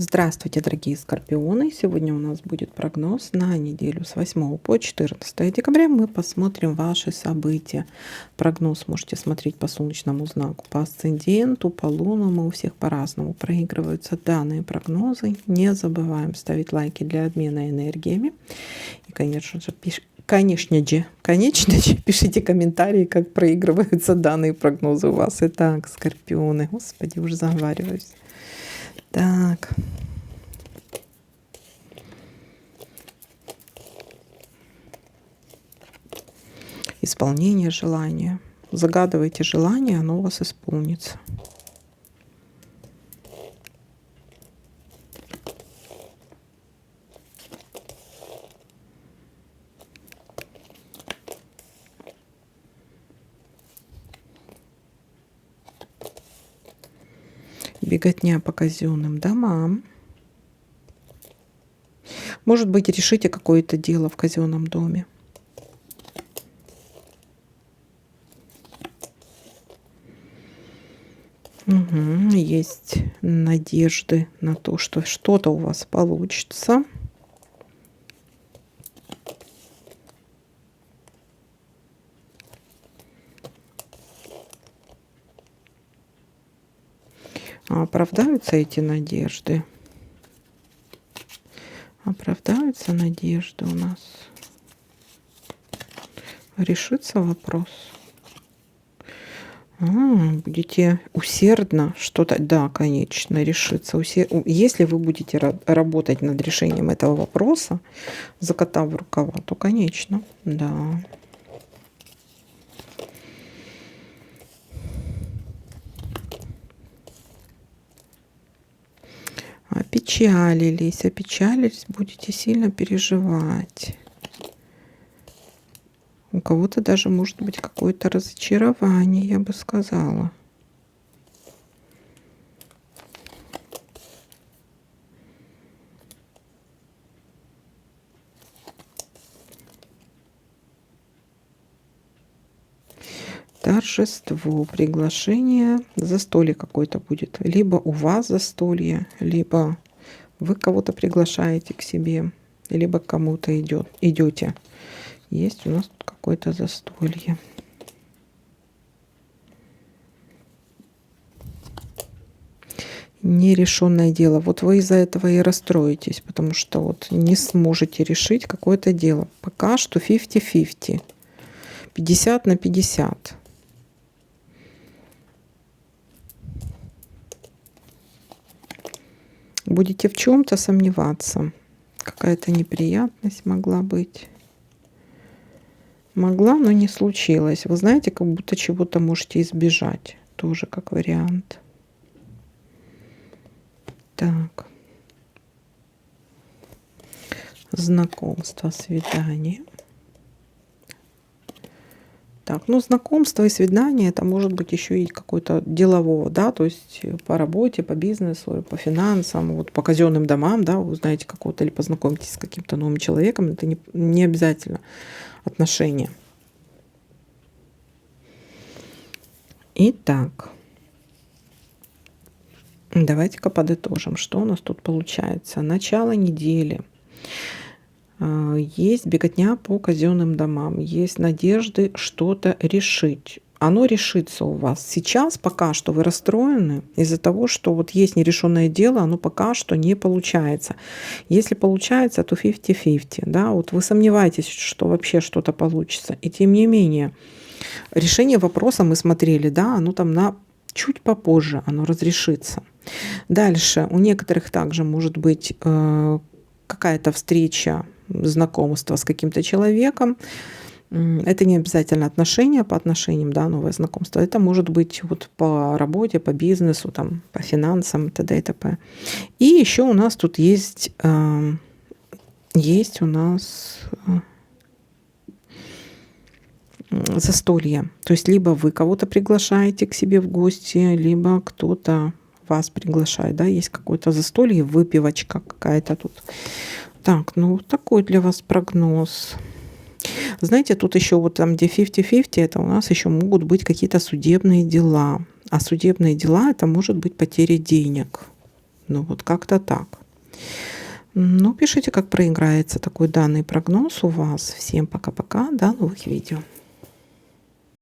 Здравствуйте, дорогие скорпионы! Сегодня у нас будет прогноз на неделю с 8 по 14 декабря. Мы посмотрим ваши события. Прогноз можете смотреть по солнечному знаку, по асценденту, по лунному. У всех по-разному проигрываются данные прогнозы. Не забываем ставить лайки для обмена энергиями. И, конечно же, пишите комментарии, как проигрываются данные прогнозы у вас. Итак, скорпионы, господи, уже заговариваюсь. Так. Исполнение желания. Загадывайте желание, оно у вас исполнится. Беготня по казенным домам. Может быть, решите какое-то дело в казенном доме. Есть надежды на то, что что-то у вас получится. Оправдаются эти надежды? Оправдаются надежды у нас? Решится вопрос? Будете усердно что-то, да, конечно, решится. Если вы будете работать над решением этого вопроса, закатав рукава, то, конечно, да. Опечалились, будете сильно переживать. У кого-то даже может быть какое-то разочарование, я бы сказала. Торжество, приглашение, застолье какое-то будет. Либо у вас застолье, либо вы кого-то приглашаете к себе, либо к кому-то идете. Есть у нас тут какое-то застолье. Нерешенное дело. Вот вы из-за этого и расстроитесь, потому что вот не сможете решить какое-то дело. Пока что 50-50. 50 на 50. Будете в чем-то сомневаться. Какая-то неприятность могла быть. Могла, но не случилось. Вы знаете, как будто чего-то можете избежать. Тоже как вариант. Так. Знакомство, свидание. Так, ну знакомство и свидание, это может быть еще и какой-то делового, да, то есть по работе, по бизнесу, по финансам, вот по казенным домам, да, вы узнаете какого-то или познакомитесь с каким-то новым человеком, это не обязательно отношения. Итак, давайте-ка подытожим, что у нас тут получается. Начало недели. Есть беготня по казенным домам, есть надежды что-то решить. Оно решится у вас. Сейчас пока что вы расстроены из-за того, что вот есть нерешенное дело, оно пока что не получается. Если получается, то 50-50. Да? Вот вы сомневаетесь, что вообще что-то получится. И тем не менее, решение вопроса мы смотрели, да, оно там чуть попозже оно разрешится. Дальше у некоторых также может быть какая-то встреча, знакомство с каким-то человеком. Это не обязательно отношения, по отношениям, да, новое знакомство. Это может быть вот по работе, по бизнесу, там, по финансам, т.д. и т.п. И еще у нас тут есть у нас застолье. То есть либо вы кого-то приглашаете к себе в гости, либо кто-то вас приглашает, да, есть какое-то застолье, выпивочка какая-то тут. Так, ну вот такой для вас прогноз. Знаете, тут еще вот там, где 50-50, это у нас еще могут быть какие-то судебные дела. А судебные дела, это может быть потеря денег. Ну вот как-то так. Ну, пишите, как проиграется такой данный прогноз у вас. Всем пока-пока, до новых видео.